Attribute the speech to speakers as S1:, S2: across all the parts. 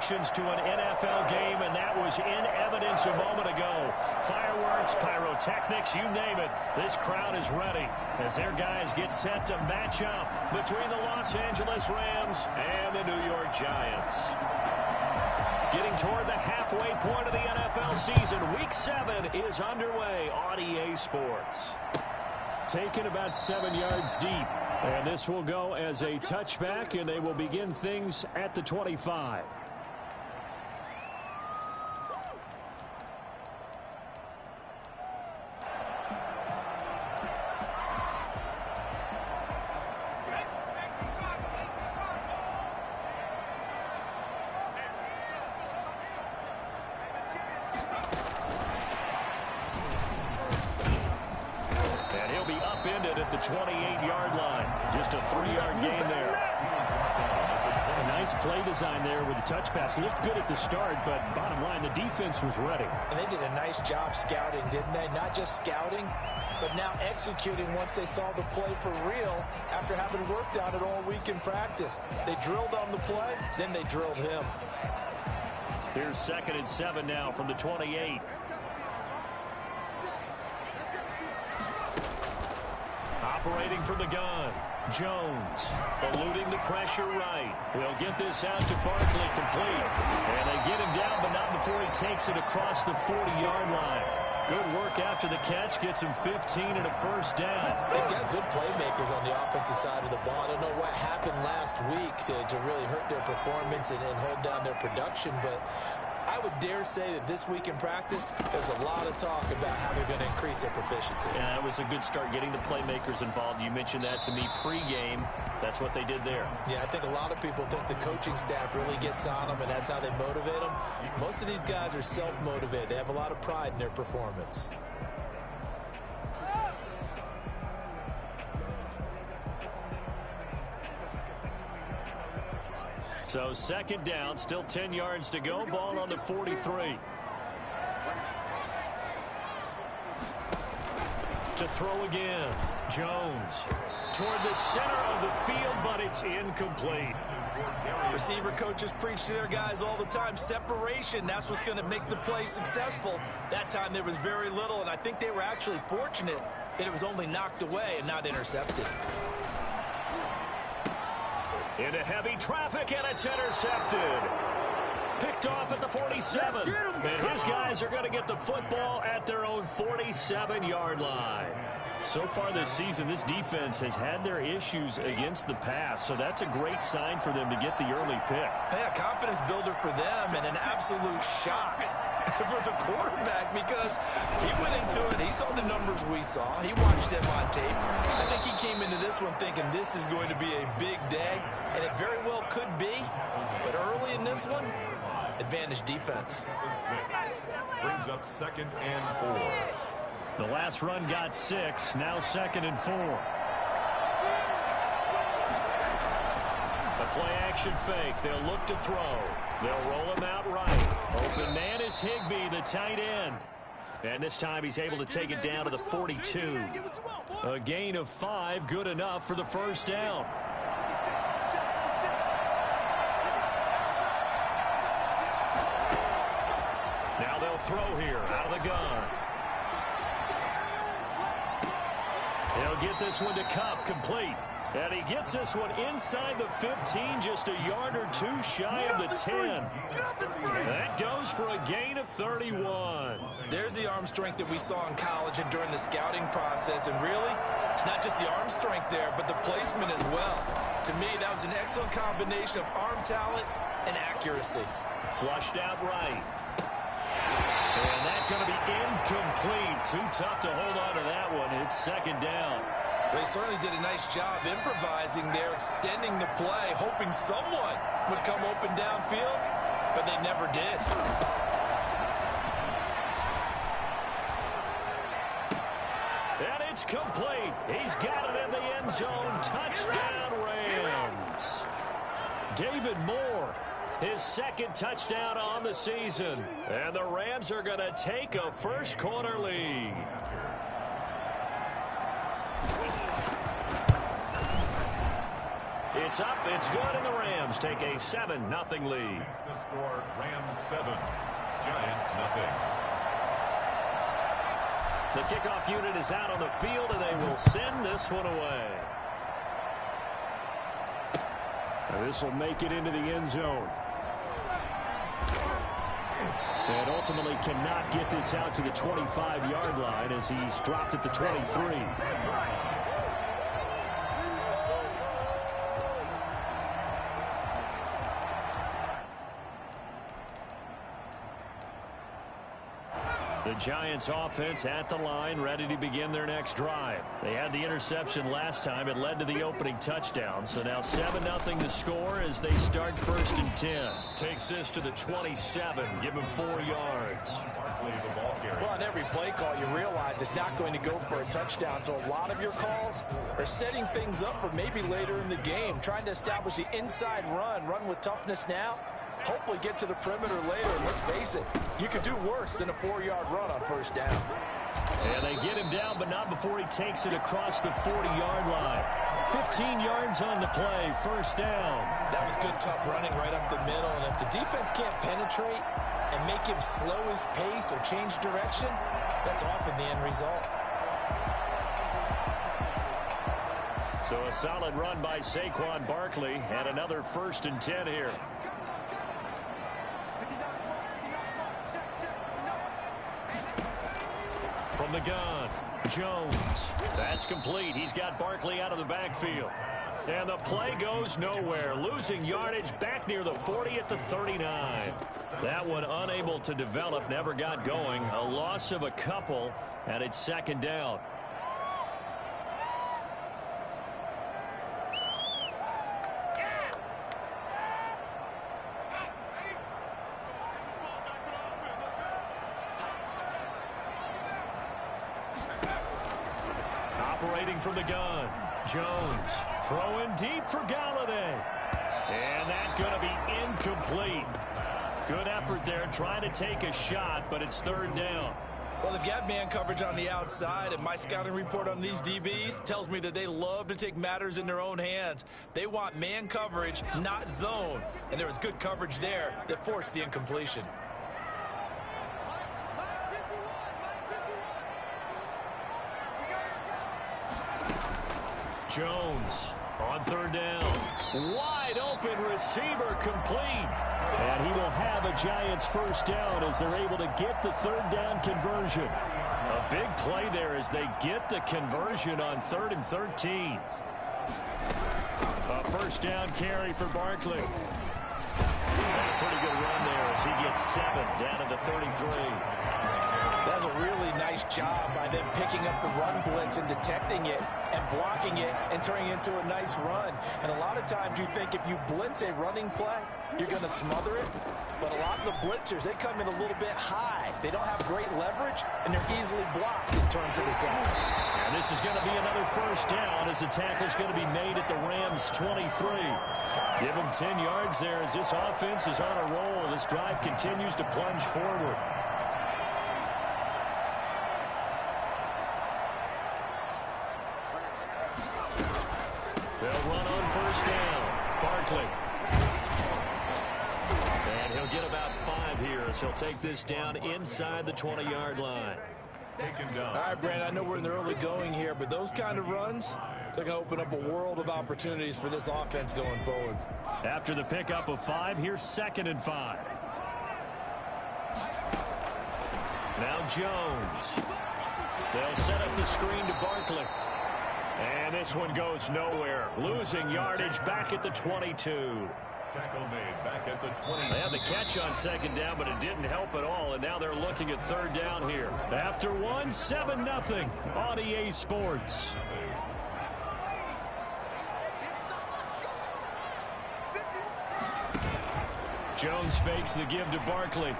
S1: reactions to an NFL game, and that was in evidence a moment ago. Fireworks, pyrotechnics, you name it. This crowd is ready as their guys get set to match up between the Los Angeles Rams and the New York Giants. Getting toward the halfway point of the NFL season, Week 7 is underway on EA Sports. Taken about 7 yards deep. And this will go as a touchback, and they will begin things at the 25. At the 28-yard line. Just a 3-yard gain there. A nice play design there with the touch pass. Looked good at the start, but bottom line, the defense was ready.
S2: And they did a nice job scouting, didn't they? Not just scouting, but now executing once they saw the play for real after having worked on it all week in practice. They drilled on the play, then they drilled him.
S1: Here's 2nd and 7 now from the 28. Operating from the gun, Jones eluding the pressure right. They'll get this out to Barkley, complete. And they get him down, but not before he takes it across the 40-yard line. Good work after the catch, gets him 15 and a first down.
S2: They've got good playmakers on the offensive side of the ball. I don't know what happened last week to really hurt their performance and hold down their production, but I would dare say that this week in practice, there's a lot of talk about how they're going to increase their proficiency.
S1: Yeah, that was a good start, getting the playmakers involved. You mentioned that to me pregame. That's what they did there.
S2: Yeah, I think a lot of people think the coaching staff really gets on them, and that's how they motivate them. Most of these guys are self-motivated. They have a lot of pride in their performance.
S1: So 2nd down, still 10 yards to go. Ball on the 43. To throw again. Jones toward the center of the field, but it's incomplete.
S2: Receiver coaches preach to their guys all the time. Separation, that's what's going to make the play successful. That time there was very little, and I think they were actually fortunate that it was only knocked away and not intercepted.
S1: Into heavy traffic, and it's intercepted. Picked off at the 47. And his guys are going to get the football at their own 47-yard line. So far this season, this defense has had their issues against the pass, so that's a great sign for them to get the early pick.
S2: Yeah, confidence builder for them, and an absolute shock for the quarterback because he went into it. He saw the numbers we saw. He watched them on tape. I think he came into this one thinking this is going to be a big day, and it very well could be. But early in this one, advantage defense.
S3: Brings up 2nd and 4.
S1: The last run got 6. Now 2nd and 4. A play-action fake. They'll look to throw. They'll roll him out right. Open man is Higbee, the tight end. And this time he's able to take it down to the 42. A gain of 5, good enough for the first down. Now they'll throw here out of the gun. He'll get this one to Cup, complete. And he gets this one inside the 15, just a yard or 2 shy of the 10. That goes for a gain of 31.
S2: There's the arm strength that we saw in college and during the scouting process. And really, it's not just the arm strength there, but the placement as well. To me, that was an excellent combination of arm talent and accuracy.
S1: Flushed out right. And that's going to be incomplete. Too tough to hold on to that one. It's 2nd down.
S2: They certainly did a nice job improvising there, extending the play, hoping someone would come open downfield, but they never did.
S1: And it's complete. He's got it in the end zone. Touchdown, Rams. David Moore, his 2nd touchdown on the season. And the Rams are going to take a first-quarter lead. It's up, it's good, and the Rams take a 7-0 lead.
S3: Makes the score Rams 7, Giants nothing.
S1: The kickoff unit is out on the field, and they will send this one away. This will make it into the end zone. And ultimately cannot get this out to the 25-yard line as he's dropped at the 23. The Giants offense at the line, ready to begin their next drive. They had the interception last time. It led to the opening touchdown. So now 7-0 to score as they start 1st and 10. Takes this to the 27. Give him 4 yards.
S2: Well, on every play call, you realize it's not going to go for a touchdown. So a lot of your calls are setting things up for maybe later in the game, trying to establish the inside run with toughness now. Hopefully get to the perimeter later. And let's face it, you could do worse than a 4-yard run on 1st down.
S1: And they get him down, but not before he takes it across the 40-yard line. 15 yards on the play, 1st down.
S2: That was good, tough running right up the middle. And if the defense can't penetrate and make him slow his pace or change direction, that's often the end result.
S1: So a solid run by Saquon Barkley, and another 1st and 10 here. From the gun, Jones. That's complete. He's got Barkley out of the backfield. And the play goes nowhere. Losing yardage back near the 40 at the 39. That one unable to develop, never got going. A loss of a couple, and it's 2nd down. Operating from the gun, Jones throwing deep for Galladay. And that's going to be incomplete. Good effort there trying to take a shot, but it's 3rd down.
S2: Well, they've got man coverage on the outside, and my scouting report on these DBs tells me that they love to take matters in their own hands. They want man coverage, not zone. And there was good coverage there that forced the incompletion.
S1: Jones on 3rd down. Wide open receiver complete. And he will have a Giants 1st down as they're able to get the 3rd down conversion. A big play there as they get the conversion on 3rd and 13. A 1st down carry for Barkley. And a pretty good run there as he gets 7 down to the 33.
S2: That's a really nice job by them picking up the run blitz and detecting it and blocking it and turning it into a nice run. And a lot of times you think if you blitz a running play, you're going to smother it. But a lot of the blitzers, they come in a little bit high. They don't have great leverage, and they're easily blocked and turned to the side.
S1: And this is going to be another 1st down as the tackle's going to be made at the Rams 23. Give them 10 yards there as this offense is on a roll. This drive continues to plunge forward. They'll run on 1st down. Barkley. And he'll get about 5 here as he'll take this down inside the 20-yard line.
S2: All right, Brandon, I know we're in the early going here, but those kind of runs, they're going to open up a world of opportunities for this offense going forward.
S1: After the pickup of 5, here's 2nd and 5. Now Jones. They'll set up the screen to Barkley. And this one goes nowhere. Losing yardage back at the 22.
S3: Tackle made back at the 20.
S1: They had the catch on 2nd down, but it didn't help at all. And now they're looking at 3rd down here. After 7-0 on EA Sports. Jones fakes the give to Barkley.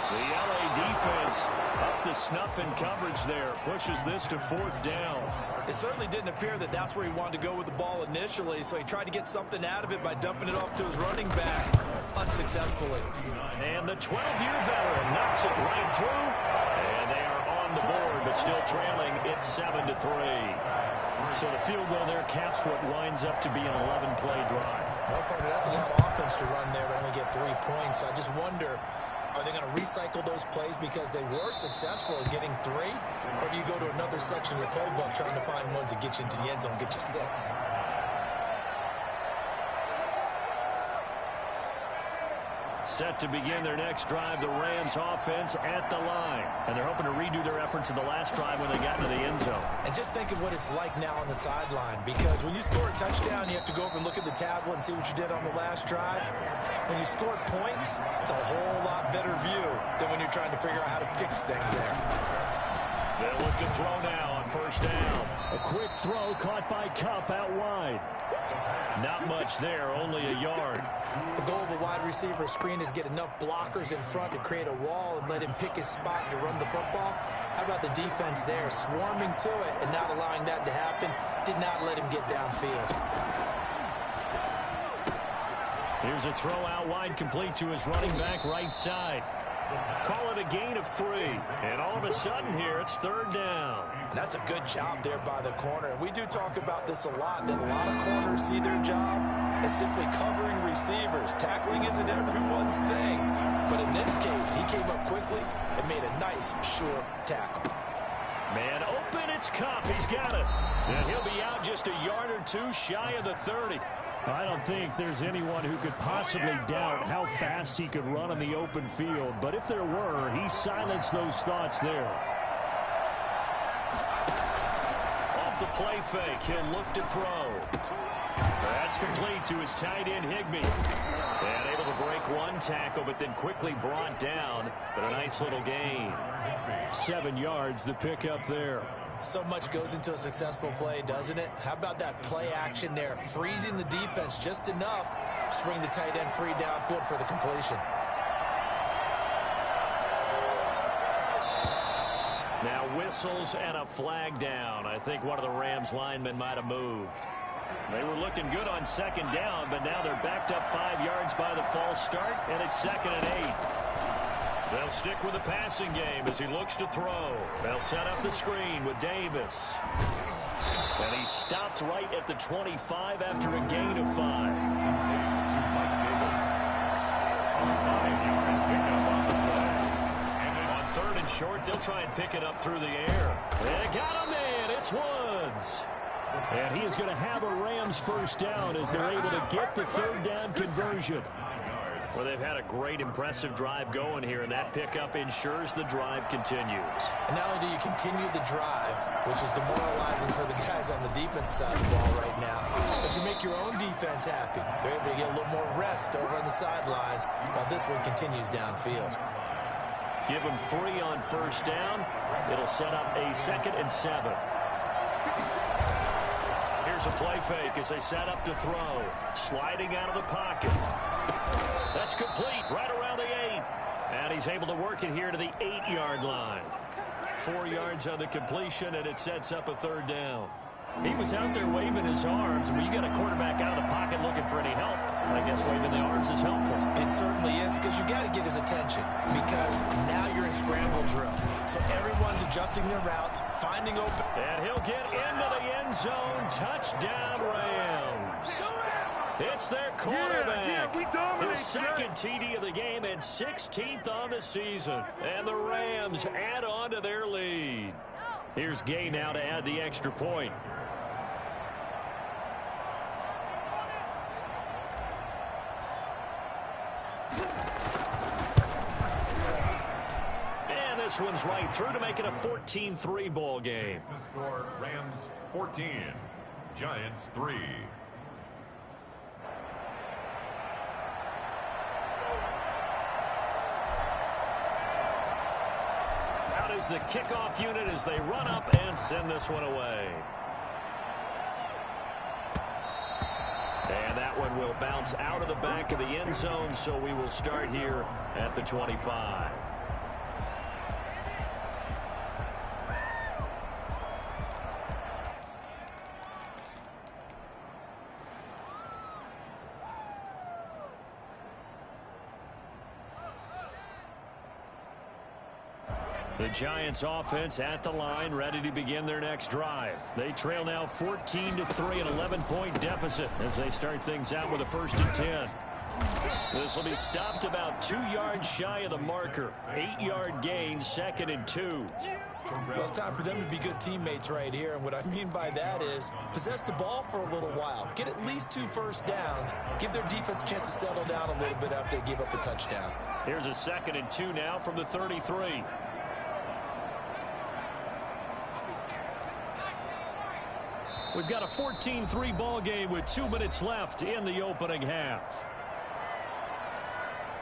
S1: The LA defense up the snuff in coverage there. Pushes this to 4th down.
S2: It certainly didn't appear that that's where he wanted to go with the ball initially, so he tried to get something out of it by dumping it off to his running back unsuccessfully.
S1: And the 12-year veteran knocks it right through. And they are on the board, but still trailing. It's 7-3. So the field goal there caps what winds up to be an 11-play drive.
S2: Well, partner, that's a lot of offense to run there to only get 3 points. So I just wonder, are they going to recycle those plays because they were successful in getting 3? Or do you go to another section of the playbook trying to find ones that get you into the end zone, get you 6?
S1: Set to begin their next drive, the Rams offense at the line. And they're hoping to redo their efforts in the last drive when they got into the end zone.
S2: And just think of what it's like now on the sideline, because when you score a touchdown, you have to go over and look at the tablet and see what you did on the last drive. When you scored points, it's a whole lot better view than when you're trying to figure out how to fix things there.
S1: They'll look to throw now on first down. A quick throw caught by Kupp out wide. Not much there, only a yard.
S2: The goal of a wide receiver screen is get enough blockers in front to create a wall and let him pick his spot to run the football. How about the defense there, swarming to it and not allowing that to happen? Did not let him get downfield.
S1: Here's a throw out wide, complete to his running back right side. Call it a gain of 3. And all of a sudden here, it's third down.
S2: And that's a good job there by the corner. We do talk about this a lot, that a lot of corners see their job as simply covering receivers. Tackling isn't everyone's thing. But in this case, he came up quickly and made a nice, sure tackle.
S1: Man open, it's Kupp. He's got it. And he'll be out just a yard or 2 shy of the 30. I don't think there's anyone who could possibly doubt how fast he could run on the open field. But if there were, he silenced those thoughts there. Off the play fake, he'll look to throw. That's complete to his tight end, Higbee. And able to break 1 tackle, but then quickly brought down. But a nice little gain. 7 yards, the pickup there.
S2: So much goes into a successful play, doesn't it? How about that play action there? Freezing the defense just enough to bring the tight end free downfield for the completion.
S1: Now whistles and a flag down. I think one of the Rams linemen might have moved. They were looking good on second down, but now they're backed up 5 yards by the false start, and it's 2nd and 8. They'll stick with the passing game as he looks to throw. They'll set up the screen with Davis. And he stopped right at the 25 after a gain of 5. On 3rd and short, they'll try and pick it up through the air. They got him in. It's Woods. And he is going to have a Rams first down as they're able to get the 3rd down conversion. Well, they've had a great, impressive drive going here, and that pickup ensures the drive continues.
S2: And not only do you continue the drive, which is demoralizing for the guys on the defense side of the ball right now, but you make your own defense happy. They're able to get a little more rest over on the sidelines while this one continues downfield.
S1: Give them 3 on first down. It'll set up a 2nd and 7. Here's a play fake as they set up to throw. Sliding out of the pocket. That's complete right around the 8. And he's able to work it here to the 8-yard line. 4 yards on the completion, and it sets up a 3rd down. He was out there waving his arms. When you got a quarterback out of the pocket looking for any help, I guess waving the arms is helpful.
S2: It certainly is, because you got to get his attention, because now you're in scramble drill. So everyone's adjusting their routes, finding open.
S1: And he'll get into the end zone. Touchdown, Rams. It's their quarterback. His 2nd TD of the game and 16th on the season. And the Rams add on to their lead. Here's Gay now to add the extra point. And this one's right through to make it a 14-3 ball game.
S3: The score, Rams 14, Giants 3.
S1: Out is the kickoff unit as they run up and send this one away. And that one will bounce out of the back of the end zone, so we will start here at the 25. The Giants offense at the line, ready to begin their next drive. They trail now 14-3, an 11-point deficit as they start things out with a 1st and 10. This will be stopped about 2 yards shy of the marker. 8-yard gain, 2nd and 2.
S2: Well, it's time for them to be good teammates right here, and what I mean by that is possess the ball for a little while, get at least 2 first downs, give their defense a chance to settle down a little bit after they give up a touchdown.
S1: Here's a 2nd and 2 now from the 33. We've got a 14-3 ball game with 2 minutes left in the opening half.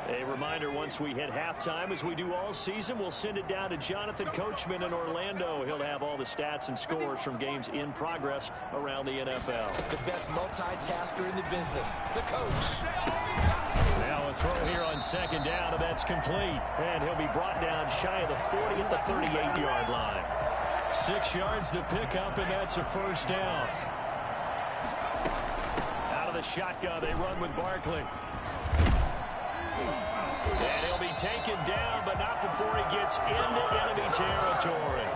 S1: A reminder, once we hit halftime, as we do all season, we'll send it down to Jonathan Coachman in Orlando. He'll have all the stats and scores from games in progress around the NFL.
S2: The best multitasker in the business, the coach.
S1: Now a throw here on 2nd down, and that's complete. And he'll be brought down shy of the 40 at the 38-yard line. 6 yards to pick up, and that's a 1st down. Out of the shotgun, they run with Barkley. And he'll be taken down, but not before he gets into enemy territory.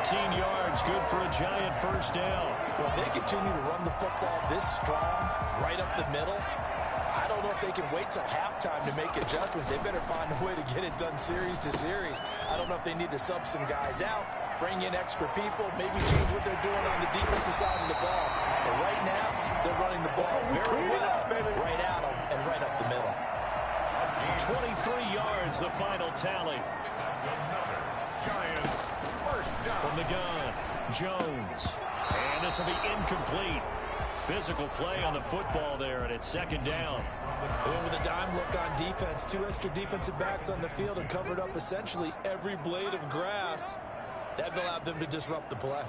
S1: 13 yards, good for a Giant 1st down.
S2: Well, if they continue to run the football this strong, right up the middle, I don't know if they can wait till halftime to make adjustments. They better find a way to get it done series to series. I don't know if they need to sub some guys out, bring in extra people, maybe change what they're doing on the defensive side of the ball. But right now, they're running the ball very well, right at them and right up the middle.
S1: 23 yards, the final tally.
S3: Giants, 1st down.
S1: From the gun, Jones. And this will be incomplete. Physical play on the football there, and it's 2nd down.
S2: And with a dime look on defense, 2 extra defensive backs on the field and covered up essentially every blade of grass. That allowed them to disrupt the play.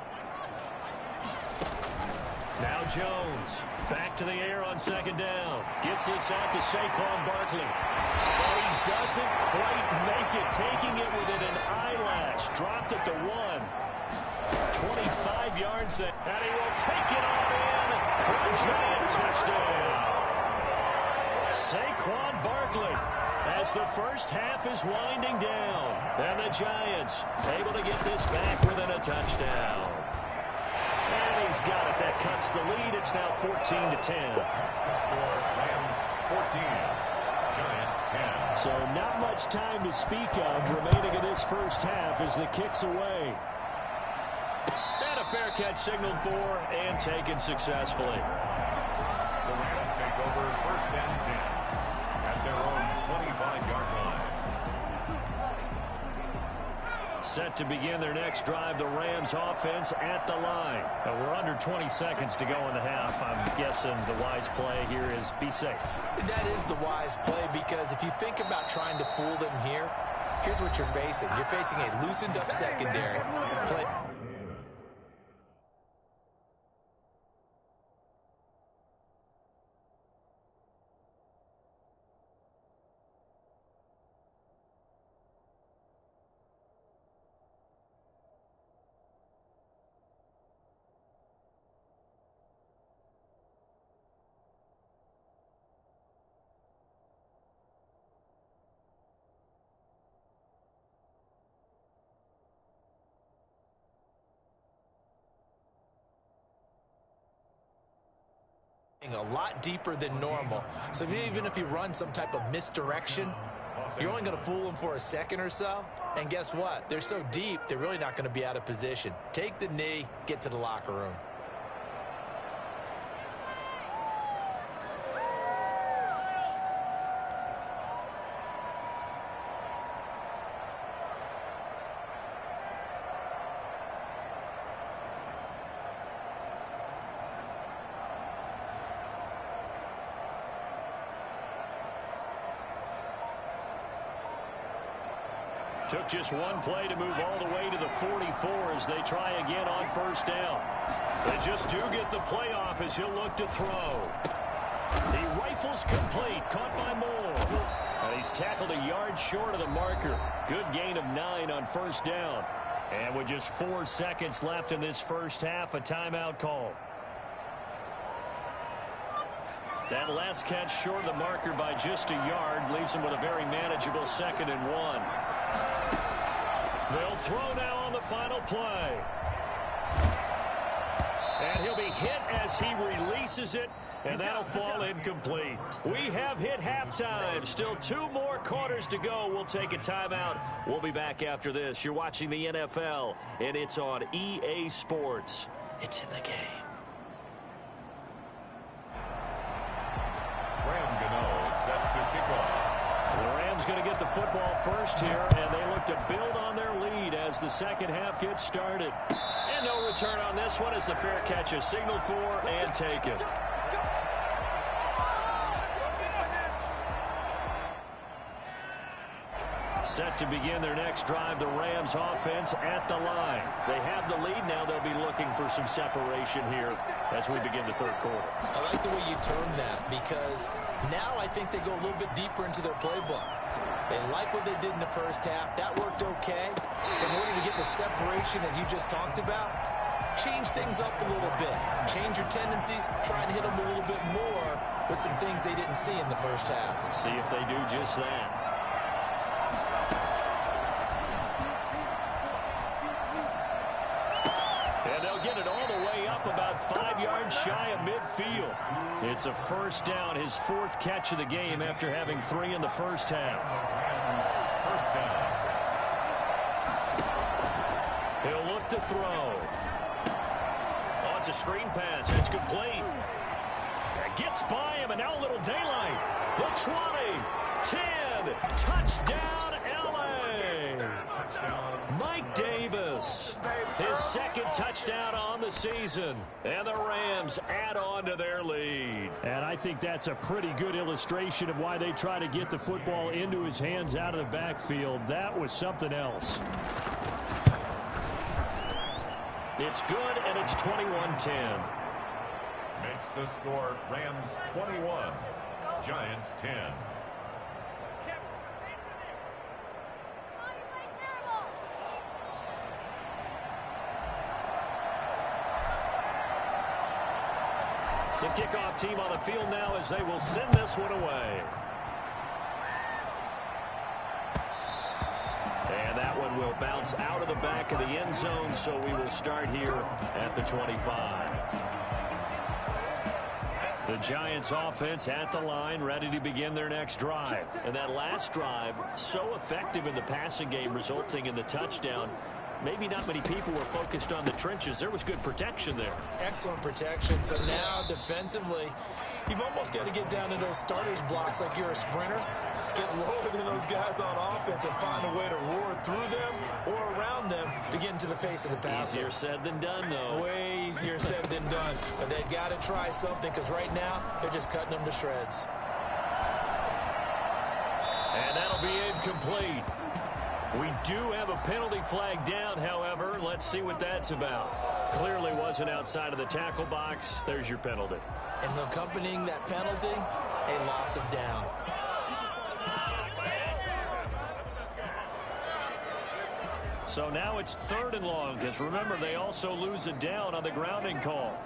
S1: Now Jones, back to the air on 2nd down. Gets this out to Saquon Barkley. But he doesn't quite make it, taking it within an eyelash. Dropped at the 1. 25 yards there, and he will take it on in for a Giant touchdown. Saquon Barkley, as the 1st half is winding down. And the Giants able to get this back within a touchdown. And he's got it. That cuts the lead. It's now 14-10.
S3: Rams 14, Giants 10.
S1: So not much time to speak of remaining in this 1st half as the kick's away. And a fair catch signaled for and taken successfully.
S3: The Rams take over 1st and 10 at their own 25-yard line.
S1: Set to begin their next drive, the Rams offense at the line. We're under 20 seconds to go in the half. I'm guessing the wise play here is be safe.
S2: That is the wise play, because if you think about trying to fool them here, here's what you're facing. You're facing a loosened up secondary. Play. A lot deeper than normal. So even if you run some type of misdirection, you're only going to fool them for a second or so. And guess what? They're so deep, they're really not going to be out of position. Take the knee, get to the locker room.
S1: Took just one play to move all the way to the 44 as they try again on 1st down. They just do get the playoff as he'll look to throw. He rifles complete, caught by Moore. And he's tackled a yard short of the marker. Good gain of 9 on 1st down. And with just 4 seconds left in this 1st half, a timeout call. That last catch short of the marker by just a yard leaves him with a very manageable 2nd and 1. They'll throw now on the final play. And he'll be hit as he releases it, and that'll fall incomplete. We have hit halftime. Still 2 more quarters to go. We'll take a timeout. We'll be back after this. You're watching the NFL, and it's on EA Sports. It's in the game.
S3: Set to kick off.
S1: The Rams going to get the football first here, and they look to build on their lead as the second half gets started. And no return on this one as the fair catch is signaled for and taken. Set to begin their next drive, the Rams offense at the line. They have the lead now. They'll be looking for some separation here as we begin the third quarter.
S2: I like the way you term that because now I think they go a little bit deeper into their playbook. They like what they did in the first half. That worked okay. But in order to get the separation that you just talked about, change things up a little bit. Change your tendencies. Try and hit them a little bit more with some things they didn't see in the first half.
S1: See if they do just that. And they'll get it all the way up about 5 yards shy of midfield. It's a first down, his 4th catch of the game after having 3 in the first half.
S3: First down.
S1: He'll look to throw. Oh, it's a screen pass. It's complete. It gets by him, and now a little daylight. The 20, 10, touchdown, L.A. Mike Davis, his 2nd touchdown on the season. And the Rams add on to their lead.
S4: And I think that's a pretty good illustration of why they try to get the football into his hands out of the backfield. That was something else.
S1: It's good, and it's 21-10.
S3: Makes the score Rams 21, Giants 10.
S1: The kickoff team on the field now as they will send this one away. And that one will bounce out of the back of the end zone, so we will start here at the 25. The Giants offense at the line, ready to begin their next drive. And that last drive, so effective in the passing game, resulting in the touchdown. Maybe not many people were focused on the trenches. There was good protection there.
S2: Excellent protection. So now defensively, you've almost got to get down to those starters blocks like you're a sprinter. Get lower than those guys on offense and find a way to roar through them or around them to get into the face of the passer.
S1: Easier said than done, though.
S2: Way easier said than done. But they've got to try something because right now they're just cutting them to shreds.
S1: And that'll be incomplete. We do have a penalty flag down, however. Let's see what that's about. Clearly wasn't outside of the tackle box. There's your penalty.
S2: And accompanying that penalty, a loss of down.
S1: So now it's 3rd and long, because remember, they also lose a down on the grounding call.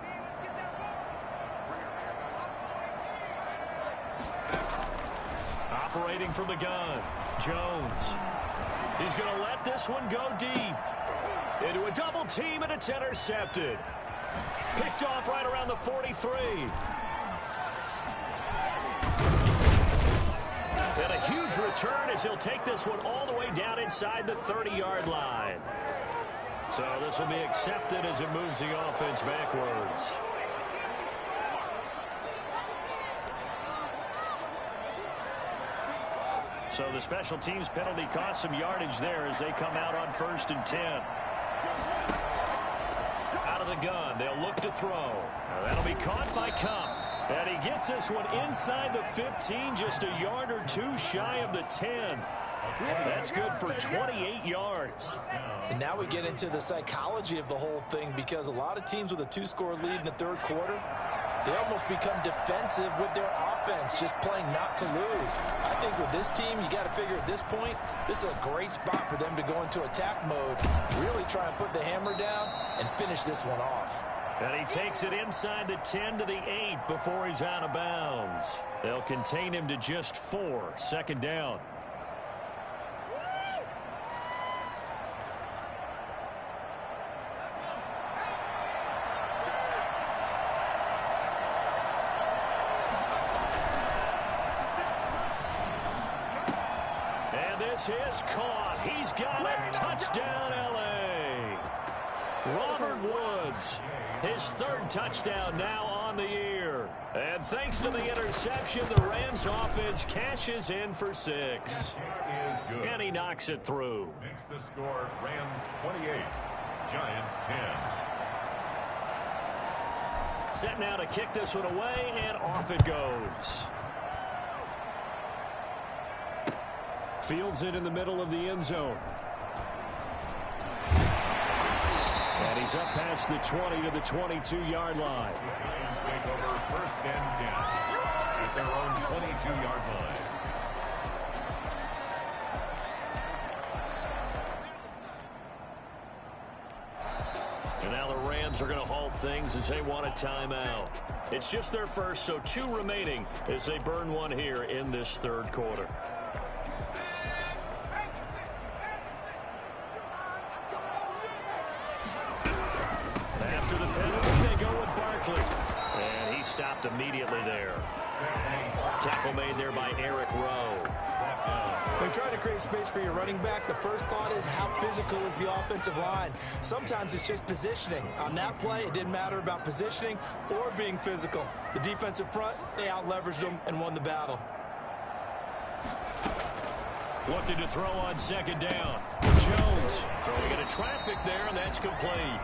S1: Operating from the gun, Jones. He's going to let this one go deep. Into a double team, and it's intercepted. Picked off right around the 43. And a huge return as he'll take this one all the way down inside the 30-yard line. So this will be accepted as it moves the offense backwards. So the special teams penalty cost some yardage there as they come out on 1st and 10. Out of the gun, they'll look to throw. Now that'll be caught by Cup. And he gets this one inside the 15, just a yard or 2 shy of the 10. That's good for 28 yards.
S2: And now we get into the psychology of the whole thing because a lot of teams with a 2-score lead in the 3rd quarter, they almost become defensive with their offense, just playing not to lose. I think with this team, you got to figure at this point, this is a great spot for them to go into attack mode, really try and put the hammer down and finish this one off.
S1: And he takes it inside the 10 to the 8 before he's out of bounds. They'll contain him to just 4, 2nd down. This is caught. He's got it. Touchdown, L.A. Robert Woods, his third touchdown now on the year. And thanks to the interception, the Rams offense cashes in for 6. And he knocks it through.
S3: Makes the score Rams 28, Giants 10.
S1: Set now to kick this one away, and off it goes.
S4: Fields it in the middle of the end zone. And he's up past the 20 to the 22-yard line.
S3: Giants take over first and 10 at their own 22-yard line.
S1: And now the Rams are going to halt things as they want a timeout. It's just their first, so 2 remaining as they burn one here in this third quarter. After the penalty, they go with Barkley. And he stopped immediately there. Tackle made there by Eric Rowe.
S2: When trying to create space for your running back, the first thought is how physical is the offensive line. Sometimes it's just positioning. On that play, it didn't matter about positioning or being physical. The defensive front, they out-leveraged them and won the battle.
S1: Looking to throw on second down. Jones throwing into traffic there, and that's complete.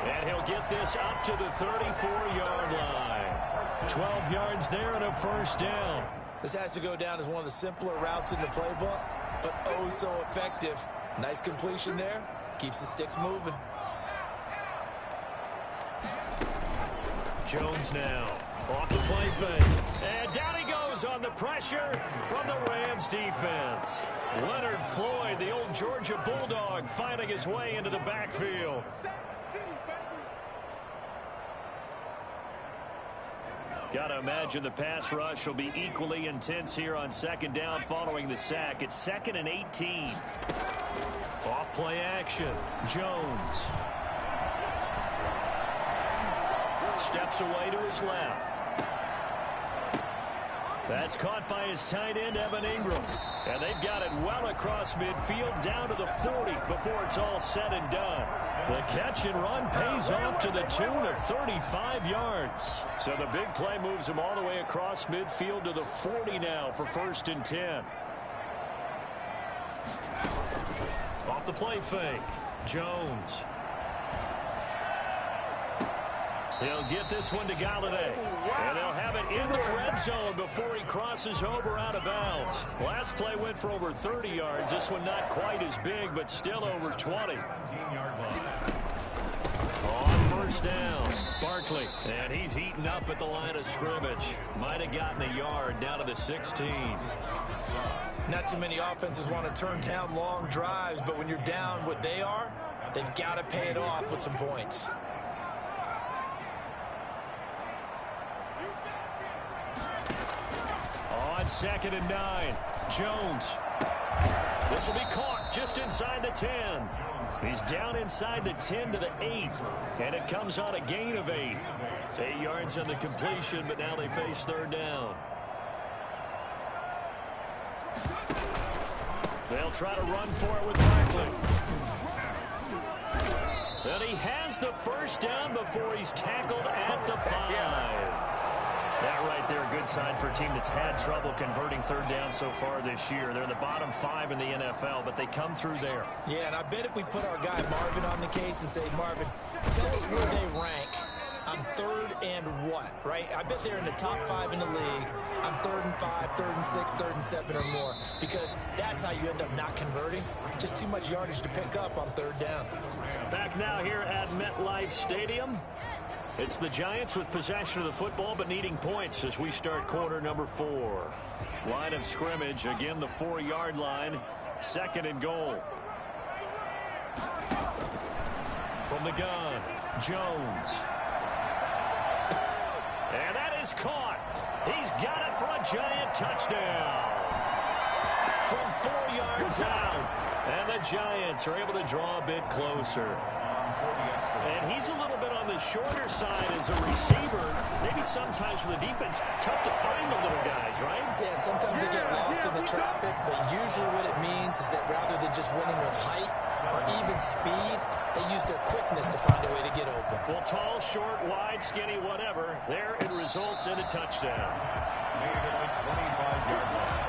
S1: And he'll get this up to the 34-yard line. 12 yards there and a first down.
S2: This has to go down as one of the simpler routes in the playbook, but oh so effective. Nice completion there. Keeps the sticks moving.
S1: Jones now off the play fake. And down he goes on the pressure from the Rams defense. Leonard Floyd, the old Georgia Bulldog, finding his way into the backfield. Got to imagine the pass rush will be equally intense here on second down following the sack. It's 2nd and 18. Off play action. Jones steps away to his left. That's caught by his tight end, Evan Ingram. And they've got it well across midfield down to the 40 before it's all said and done. The catch and run pays off to the tune of 35 yards. So the big play moves him all the way across midfield to the 40 now for 1st and 10. Off the play fake. Jones. He'll get this one to Galladay. And they'll have it in the red zone before he crosses over out of bounds. Last play went for over 30 yards. This one not quite as big, but still over 20. On first down, Barkley. And he's eaten up at the line of scrimmage. Might have gotten a yard down to the 16.
S2: Not too many offenses want to turn down long drives, but when you're down what they are, they've got to pay it off with some points.
S1: On 2nd and 9, Jones. This will be caught just inside the 10. He's down inside the 10 to the 8. And it comes on a gain of 8. 8 yards on the completion, but now they face third down. They'll try to run for it with Barkley. And he has the first down before he's tackled at the 5. That right there, a good sign for a team that's had trouble converting third down so far this year. They're in the bottom 5 in the NFL, but they come through there.
S2: Yeah, and I bet if we put our guy Marvin on the case and say, Marvin, tell us where they rank on 3rd and what, right? I bet they're in the top 5 in the league on 3rd and 5, 3rd and 6, 3rd and 7 or more, because that's how you end up not converting. Just too much yardage to pick up on 3rd down.
S1: Back now here at MetLife Stadium. It's the Giants with possession of the football, but needing points as we start quarter number 4. Line of scrimmage, again the 4-yard line. 2nd and goal. From the gun, Jones. And that is caught. He's got it for a Giant touchdown. From 4 yards out. And the Giants are able to draw a bit closer. And he's a little bit on the shorter side as a receiver. Maybe sometimes for the defense, tough to find the little guys, right?
S2: Yeah, sometimes they get lost in the traffic, but usually what it means is that rather than just winning with height or even speed, they use their quickness to find a way to get open.
S1: Well, tall, short, wide, skinny, whatever. There it results in a touchdown.
S3: Made at the 25-yard line.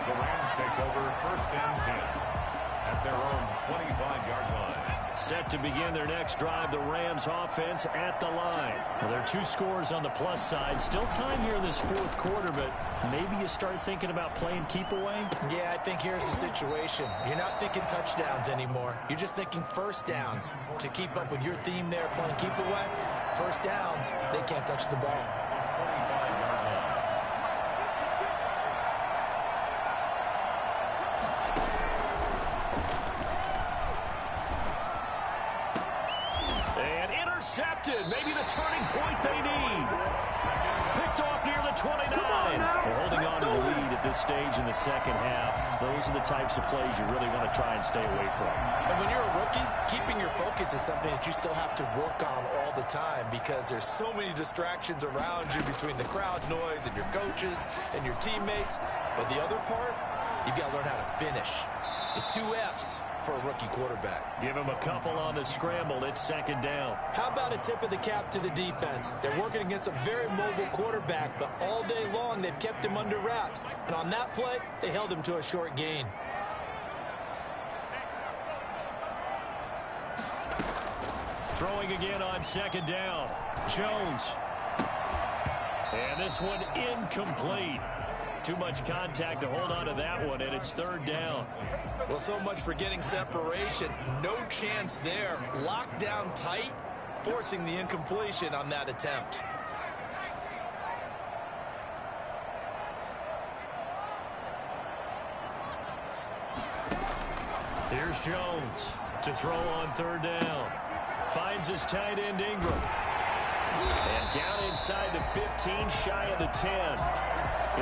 S3: The Rams take over 1st and 10 at their own 25-yard line.
S1: Set to begin their next drive, the Rams offense at the line. Well, there are 2 scores on the plus side. Still time here in this 4th quarter, but maybe you start thinking about playing keep away?
S2: Yeah, I think here's the situation. You're not thinking touchdowns anymore. You're just thinking first downs. To keep up with your theme there, playing keep away, first downs, they can't touch the ball.
S1: Intercepted. Maybe the turning point they need. Picked off near the 29. They're holding on to the lead at this stage in the second half. Those are the types of plays you really want to try and stay away from.
S2: And when you're a rookie, keeping your focus is something that you still have to work on all the time because there's so many distractions around you between the crowd noise and your coaches and your teammates. But the other part, you've got to learn how to finish. It's the 2 F's for a rookie quarterback.
S1: Give him a couple on the scramble. It's 2nd down.
S2: How about a tip of the cap to the defense? They're working against a very mobile quarterback, but all day long they've kept him under wraps. And on that play, they held him to a short gain.
S1: Throwing again on 2nd down. Jones. And this one incomplete. Too much contact to hold on to that one, and it's 3rd down.
S2: Well, so much for getting separation. No chance there. Locked down tight, forcing the incompletion on that attempt.
S1: Here's Jones to throw on 3rd down. Finds his tight end Ingram. And down inside the 15, shy of the 10.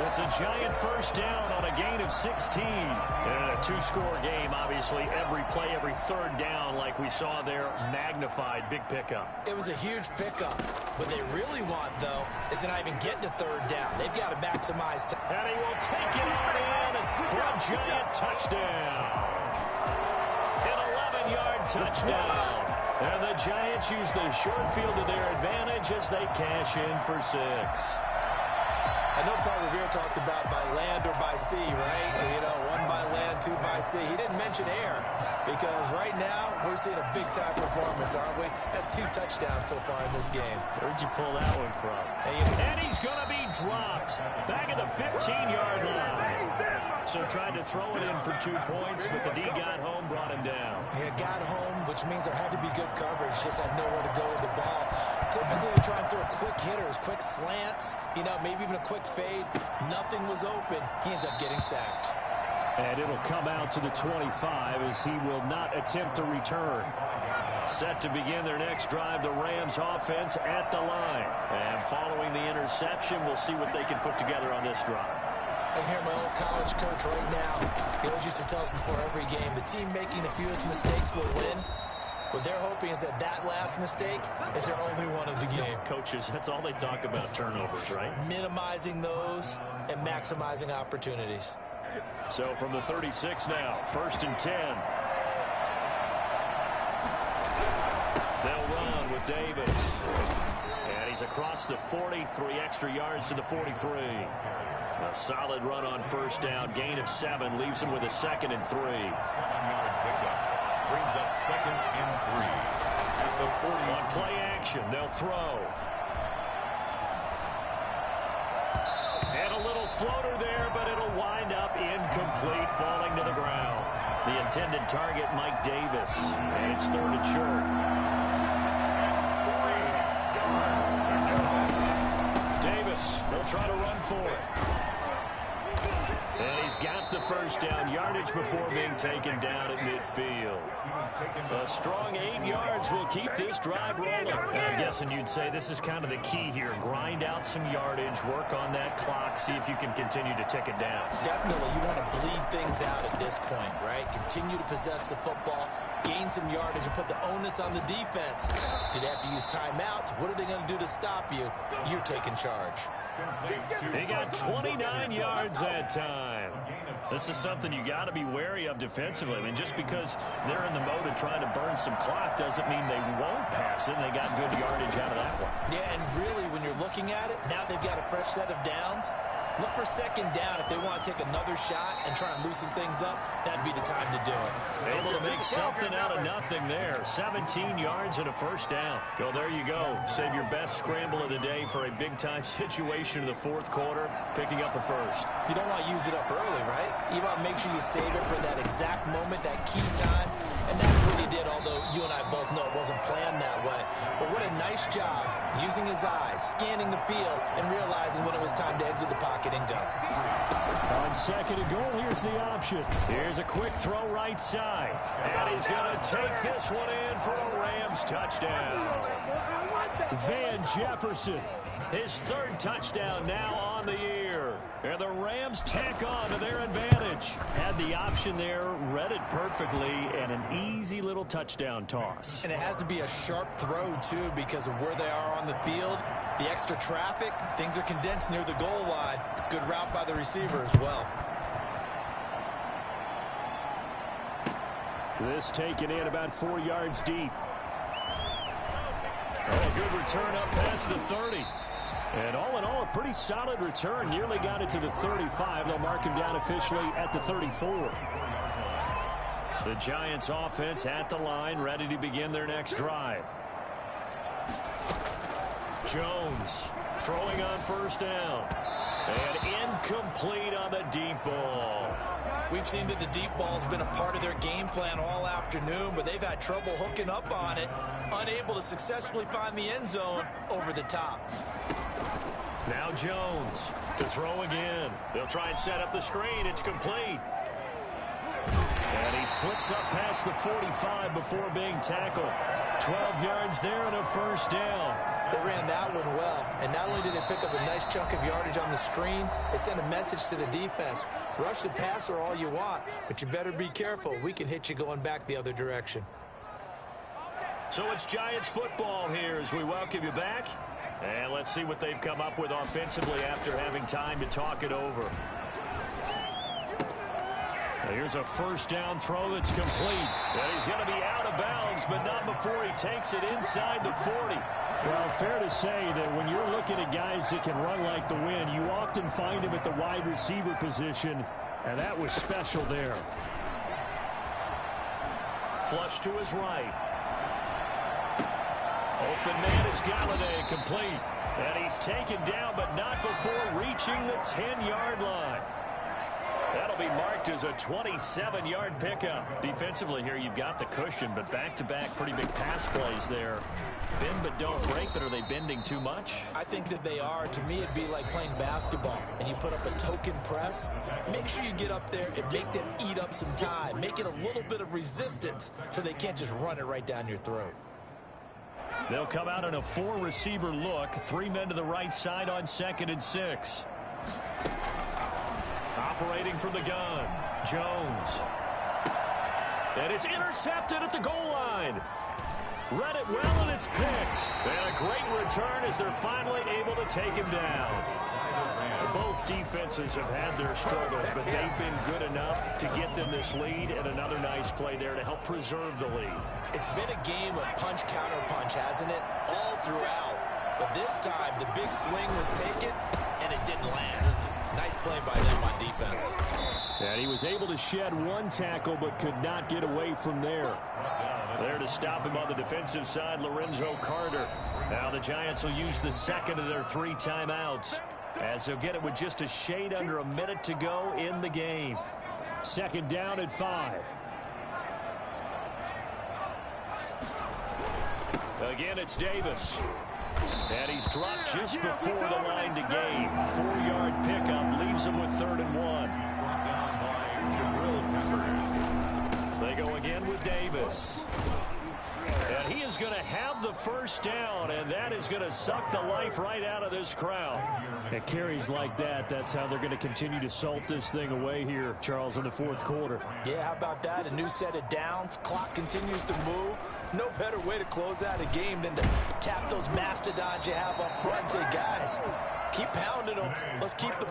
S1: It's a giant first down on a gain of 16. And a 2-score game, obviously. Every play, every 3rd down, like we saw there, magnified. Big pickup.
S2: It was a huge pickup. What they really want, though, is to not even get to 3rd down. They've got to maximize time.
S1: And he will take it on in for a giant touchdown. An 11-yard touchdown. And the Giants use the short field to their advantage as they cash in for 6.
S2: I know Paul Revere talked about by land or by sea, right? You know, 1 by land, 2 by sea. He didn't mention air because right now we're seeing a big-time performance, aren't we? That's 2 touchdowns so far in this game.
S1: Where'd you pull that one from? And he's going to be dropped back at the 15-yard line. So tried to throw it in for 2 points, but the D got home, brought him down.
S2: Yeah, got home, which means there had to be good coverage. Just had nowhere to go with the ball. Typically, you try and throw quick hitters, quick slants, you know, maybe even a quick fade. Nothing was open. He ends up getting sacked.
S4: And it'll come out to the 25 as he will not attempt to return.
S1: Set to begin their next drive, the Rams offense at the line. And following the interception, we'll see what they can put together on this drive.
S2: I can hear my old college coach right now. He always used to tell us before every game, the team making the fewest mistakes will win. What they're hoping is that that last mistake is their only one of the game.
S1: Coaches, that's all they talk about, turnovers, right?
S2: Minimizing those and maximizing opportunities.
S1: So from the 36 now, 1st and 10. They'll run with Davis. And he's across the 40, 3 extra yards to the 43. A solid run on 1st down, gain of 7, leaves him with a 2nd and 3.
S3: 7-yard pickup brings up 2nd and 3 at the 40.
S1: On play action, they'll throw. And a little floater there, but it'll wind up incomplete, falling to the ground. The intended target, Mike Davis. And it's 3rd and short.
S3: 3 yards to go.
S1: Davis, they'll try to run for it. And he's got the first down yardage before being taken down at midfield. A strong 8 yards will keep this drive rolling. I'm guessing you'd say this is kind of the key here. Grind out some yardage, work on that clock, see if you can continue to tick it down.
S2: Definitely, you want to bleed things out at this point, right? Continue to possess the football, gain some yardage, and put the onus on the defense. Do they have to use timeouts? What are they going to do to stop you? You're taking charge.
S1: He got 29 yards that time. This is something you got to be wary of defensively. I mean, just because they're in the mode of trying to burn some clock doesn't mean they won't pass it. And they got good yardage out of that one.
S2: Yeah, and really, when you're looking at it, now they've got a fresh set of downs. Look for second down if they want to take another shot and try and loosen things up. That'd be the time to do it.
S1: Able to make something out of nothing there. 17 yards and a first down. So there you go. Save your best scramble of the day for a big-time situation in the fourth quarter, picking up the first.
S2: You don't want to use it up early, right? You want to make sure you save it for that exact moment, that key time. And that's what he did, although you and I both know it wasn't planned that way. But what a nice job using his eyes, scanning the field, and realizing when it was time to exit the pocket and go.
S4: On second and goal, here's the option.
S1: Here's a quick throw right side. And he's going to take this one in for a Rams touchdown.
S4: Van Jefferson.
S1: His third touchdown now on the year. And the Rams tack on to their advantage. Had the option there, read it perfectly, and an easy little touchdown toss.
S2: And it has to be a sharp throw, too, because of where they are on the field. The extra traffic, things are condensed near the goal line. Good route by the receiver as well.
S4: This taken in about 4 yards deep.
S1: Oh, good return up past the 30.
S4: And all in all, a pretty solid return. Nearly got it to the 35. They'll mark him down officially at the 34.
S1: The Giants offense at the line, ready to begin their next drive. Jones throwing on first down. And incomplete on the deep ball.
S2: We've seen that the deep ball's been a part of their game plan all afternoon, but they've had trouble hooking up on it, unable to successfully find the end zone over the top.
S1: Now Jones to throw again. They'll try and set up the screen. It's complete. And he slips up past the 45 before being tackled. 12 yards there and a first down.
S2: They ran that one well, and not only did they pick up a nice chunk of yardage on the screen, they sent a message to the defense. Rush the passer all you want, but you better be careful. We can hit you going back the other direction.
S1: So it's Giants football here as we welcome you back. And let's see what they've come up with offensively after having time to talk it over. Here's a first down throw that's complete. And he's going to be out of bounds, but not before he takes it inside the 40.
S4: Well, fair to say that when you're looking at guys that can run like the wind, you often find them at the wide receiver position, and that was special there.
S1: Flush to his right. Open man is Galladay, complete. And he's taken down, but not before reaching the 10-yard line. That'll be marked as a 27-yard pickup. Defensively here, you've got the cushion, but back-to-back pretty big pass plays there. Bend but don't break, but are they bending too much?
S2: I think that they are. To me, it'd be like playing basketball, and you put up a token press. Make sure you get up there and make them eat up some time. Make it a little bit of resistance so they can't just run it right down your throat.
S1: They'll come out in a 4-receiver look. 3 men to the right side on 2nd and 6. Operating from the gun, Jones. And it's intercepted at the goal line. Read it well, and it's picked. And a great return as they're finally able to take him down. Both defenses have had their struggles, but they've been good enough to get them this lead, and another nice play there to help preserve the lead.
S2: It's been a game of punch-counter-punch, hasn't it? All throughout. But this time, the big swing was taken, and it didn't land. Nice play by them on defense.
S4: And he was able to shed one tackle, but could not get away from there.
S1: There to stop him on the defensive side, Lorenzo Carter. Now the Giants will use the second of their 3 timeouts, as they'll get it with just a shade under a minute to go in the game.
S4: 2nd down at 5.
S1: Again, it's Davis. And he's dropped just before the line to gain. 4-yard pickup leaves him with 3rd and 1. Davis. And he is going to have the first down, and that is going to suck the life right out of this crowd.
S4: At carries like that, that's how they're going to continue to salt this thing away here, Charles, in the fourth quarter.
S2: Yeah, how about that? A new set of downs. Clock continues to move. No better way to close out a game than to tap those mastodons you have up front and say, guys, keep pounding them. Let's keep the ball.